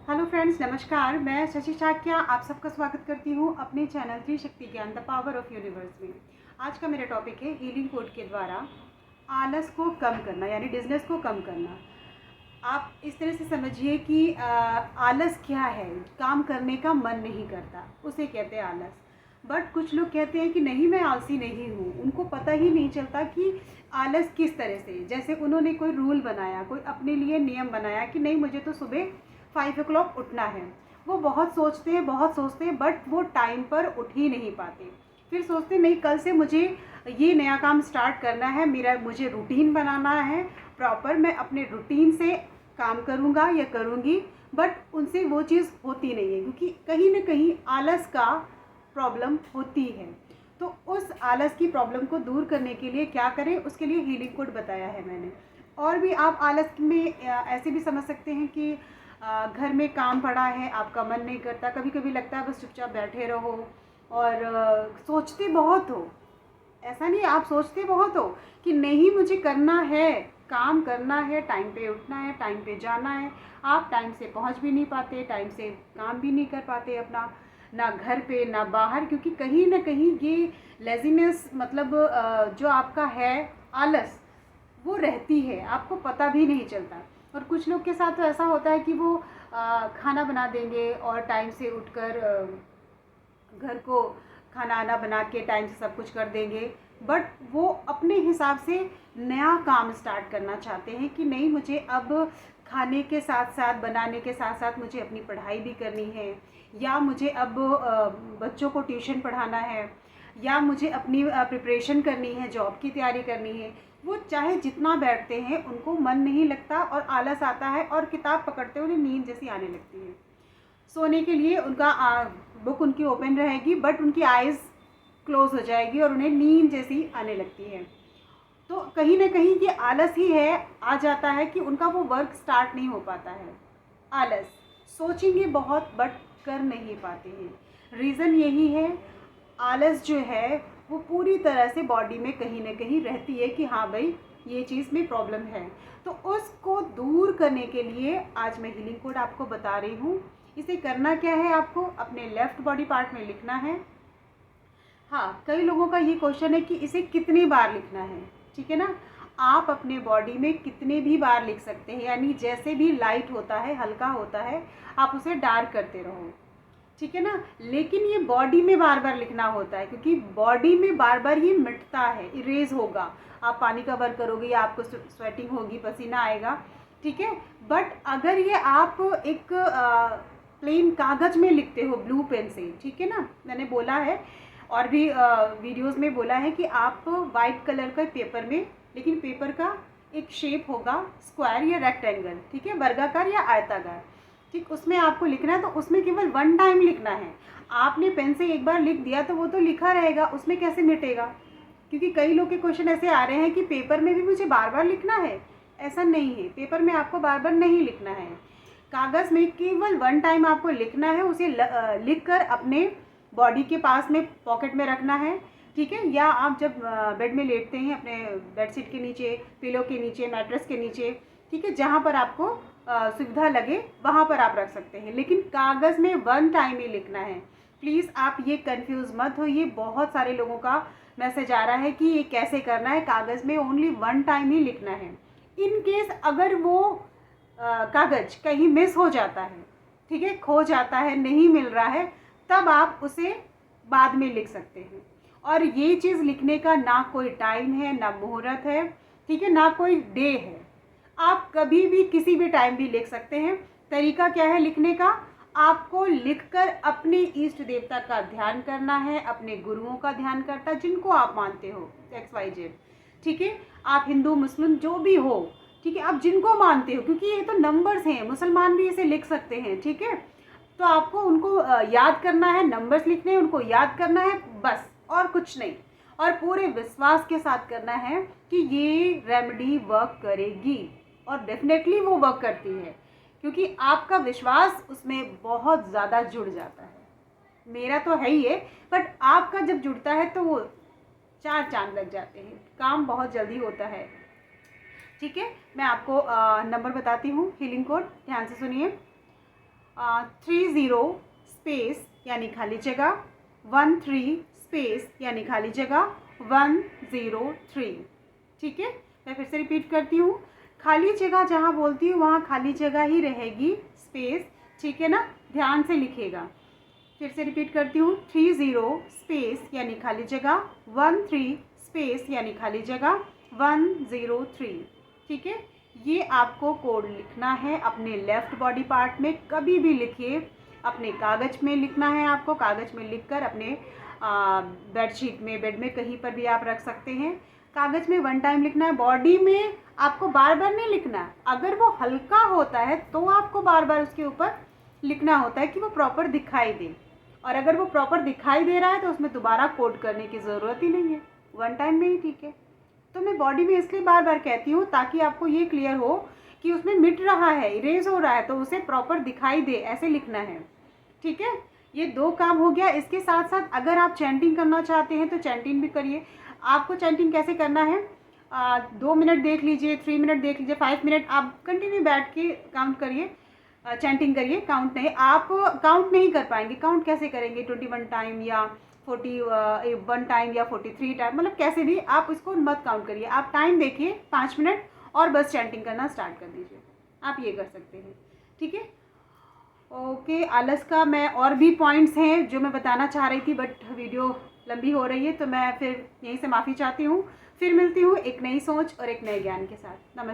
Hello friends, नमस्कार। मैं शशि शाक्या आप सबका स्वागत करती हूँ अपने चैनल त्रिशक्ति ज्ञान द पावर ऑफ यूनिवर्स में। आज का मेरा टॉपिक है हीलिंग कोड के द्वारा आलस को कम करना, यानी डिजनेस को कम करना। आप इस तरह से समझिए कि आलस क्या है। काम करने का मन नहीं करता, उसे कहते हैं आलस। बट कुछ लोग कहते हैं कि नहीं, मैं आलसी नहीं हूँ। उनको पता ही नहीं चलता कि आलस किस तरह से, जैसे उन्होंने कोई रूल बनाया, कोई अपने लिए नियम बनाया कि नहीं, मुझे तो सुबह 5 o'clock उठना है। वो बहुत सोचते हैं, बहुत सोचते हैं, बट वो टाइम पर उठ ही नहीं पाते। फिर सोचते नहीं, कल से मुझे ये नया काम स्टार्ट करना है, मुझे रूटीन बनाना है प्रॉपर, मैं अपने रूटीन से काम करूँगा या करूँगी। बट उनसे वो चीज़ होती नहीं है, क्योंकि कहीं ना कहीं आलस का प्रॉब्लम होती है। तो उस आलस की प्रॉब्लम को दूर करने के लिए क्या करें, उसके लिए हीलिंग कोड बताया है मैंने। और भी आप आलस में ऐसे भी समझ सकते हैं कि घर में काम पड़ा है, आपका मन नहीं करता, कभी कभी लगता है बस चुपचाप बैठे रहो और सोचते बहुत हो। ऐसा नहीं, आप सोचते बहुत हो कि नहीं, मुझे करना है, काम करना है, टाइम पे उठना है, टाइम पे जाना है। आप टाइम से पहुंच भी नहीं पाते, टाइम से काम भी नहीं कर पाते अपना, ना घर पे ना बाहर, क्योंकि कहीं ना कहीं ये लेजीनेस, मतलब जो आपका है आलस, वो रहती है, आपको पता भी नहीं चलता। और कुछ लोग के साथ तो ऐसा होता है कि वो खाना बना देंगे और टाइम से उठकर घर को खाना आना बना के टाइम से सब कुछ कर देंगे। बट वो अपने हिसाब से नया काम स्टार्ट करना चाहते हैं कि नहीं, मुझे अब खाने के साथ साथ, बनाने के साथ साथ मुझे अपनी पढ़ाई भी करनी है, या मुझे अब बच्चों को ट्यूशन पढ़ाना है, या मुझे अपनी प्रिपरेशन करनी है, जॉब की तैयारी करनी है। वो चाहे जितना बैठते हैं, उनको मन नहीं लगता और आलस आता है, और किताब पकड़ते उन्हें नींद जैसी आने लगती है। सोने के लिए उनका बुक उनकी ओपन रहेगी, बट उनकी आइज़ क्लोज हो जाएगी और उन्हें नींद जैसी आने लगती है। तो कहीं ना कहीं ये आलस ही है, आ जाता है कि उनका वो वर्क स्टार्ट नहीं हो पाता है। आलस, सोचेंगे बहुत बट कर नहीं पाते हैं। रीज़न यही है, आलस जो है वो पूरी तरह से बॉडी में कहीं ना कहीं रहती है कि हाँ भाई, ये चीज़ में प्रॉब्लम है। तो उसको दूर करने के लिए आज मैं हीलिंग कोड आपको बता रही हूँ। इसे करना क्या है, आपको अपने लेफ़्ट बॉडी पार्ट में लिखना है। हाँ, कई लोगों का ये क्वेश्चन है कि इसे कितनी बार लिखना है। ठीक है ना, आप अपने बॉडी में कितने भी बार लिख सकते हैं, यानी जैसे भी लाइट होता है, हल्का होता है, आप उसे डार्क करते रहो। ठीक है ना, लेकिन ये बॉडी में बार बार लिखना होता है, क्योंकि बॉडी में बार बार ये मिटता है, इरेज होगा। आप पानी का वर्क करोगे या आपको स्वेटिंग होगी, पसीना आएगा। ठीक है, बट अगर ये आप एक प्लेन कागज़ में लिखते हो ब्लू पेन से, ठीक है ना, मैंने बोला है और भी वीडियोस में बोला है कि आप वाइट कलर का पेपर में, लेकिन पेपर का एक शेप होगा स्क्वायर या रेक्टेंगल, ठीक है, वर्गाकार या आयताकार, ठीक, उसमें आपको लिखना है। तो उसमें केवल वन टाइम लिखना है। आपने पेन से एक बार लिख दिया तो वो तो लिखा रहेगा, उसमें कैसे मिटेगा? क्योंकि कई लोग के क्वेश्चन ऐसे आ रहे हैं कि पेपर में भी मुझे बार बार लिखना है। ऐसा नहीं है, पेपर में आपको बार बार नहीं लिखना है। कागज़ में केवल वन टाइम आपको लिखना है, उसे लिख कर अपने बॉडी के पास में पॉकेट में रखना है। ठीक है, या आप जब बेड में लेटते हैं, अपने बेडशीट के नीचे, पिलो के नीचे, मैट्रेस के नीचे, ठीक है, जहाँ पर आपको सुविधा लगे वहाँ पर आप रख सकते हैं, लेकिन कागज़ में वन टाइम ही लिखना है। प्लीज़ आप ये कंफ्यूज मत होइए। बहुत सारे लोगों का मैसेज आ रहा है कि ये कैसे करना है, कागज़ में ओनली वन टाइम ही लिखना है। इन केस अगर वो कागज़ कहीं मिस हो जाता है, ठीक है, खो जाता है, नहीं मिल रहा है, तब आप उसे बाद में लिख सकते हैं। और ये चीज़ लिखने का ना कोई टाइम है, ना मुहूर्त है, ठीक है, ना कोई डे है। आप कभी भी किसी भी टाइम भी लिख सकते हैं। तरीका क्या है लिखने का? आपको लिखकर अपने इष्ट देवता का ध्यान करना है, अपने गुरुओं का ध्यान करता, जिनको आप मानते हो, XYZ, ठीक है, आप हिंदू मुस्लिम जो भी हो, ठीक है, आप जिनको मानते हो, क्योंकि ये तो नंबर्स हैं, मुसलमान भी इसे लिख सकते हैं, ठीक है। तो आपको उनको याद करना है, नंबर्स लिखने हैं, उनको याद करना है, बस, और कुछ नहीं। और पूरे विश्वास के साथ करना है कि ये रेमेडी वर्क करेगी, और डेफिनेटली वो वर्क करती है, क्योंकि आपका विश्वास उसमें बहुत ज़्यादा जुड़ जाता है। मेरा तो है ही है, बट आपका जब जुड़ता है तो वो चार चांद लग जाते हैं, काम बहुत जल्दी होता है। ठीक है, मैं आपको नंबर बताती हूँ, हीलिंग कोड, ध्यान से सुनिए। 30 स्पेस यानी खाली जगह 13 स्पेस यानी खाली जगह 103। ठीक है, मैं फिर से रिपीट करती हूँ, खाली जगह जहाँ बोलती हूँ वहाँ खाली जगह ही रहेगी, स्पेस। ठीक है ना, ध्यान से लिखिएगा। फिर से रिपीट करती हूँ, 30 स्पेस यानी खाली जगह 13 स्पेस यानी खाली जगह 103। ठीक है, ये आपको कोड लिखना है अपने लेफ़्ट बॉडी पार्ट में। कभी भी लिखिए, अपने कागज़ में लिखना है आपको, कागज़ में लिखकर अपने बेडशीट में, बेड में, कहीं पर भी आप रख सकते हैं। कागज़ में 1 टाइम लिखना है, बॉडी में आपको बार बार नहीं लिखना है। अगर वो हल्का होता है तो आपको बार बार उसके ऊपर लिखना होता है कि वो प्रॉपर दिखाई दे, और अगर वो प्रॉपर दिखाई दे रहा है तो उसमें दोबारा कोड करने की ज़रूरत ही नहीं है, 1 टाइम में ही ठीक है। तो मैं बॉडी में इसलिए बार बार कहती हूँ ताकि आपको ये क्लियर हो कि उसमें मिट रहा है, इरेज हो रहा है, तो उसे प्रॉपर दिखाई दे, ऐसे लिखना है। ठीक है, ये 2 काम हो गया। इसके साथ साथ अगर आप चैंटिंग करना चाहते हैं तो चैंटिंग भी करिए। आपको चैंटिंग कैसे करना है, 2 मिनट देख लीजिए, 3 मिनट देख लीजिए, 5 मिनट आप कंटिन्यू बैठ के काउंट करिए, चैंटिंग करिए। काउंट नहीं, आप काउंट नहीं कर पाएंगे, काउंट कैसे करेंगे, 21 टाइम या 41 टाइम या 43 टाइम, मतलब कैसे भी आप इसको मत काउंट करिए। आप टाइम देखिए 5 मिनट और बस चैंटिंग करना स्टार्ट कर दीजिए। आप ये कर सकते हैं। ठीक है, ओके। आलस का मैं और भी पॉइंट्स हैं जो मैं बताना चाह रही थी, बट वीडियो लंबी हो रही है, तो मैं फिर यहीं से माफ़ी चाहती हूँ। फिर मिलती हूँ एक नई सोच और एक नए ज्ञान के साथ। नमस्कार।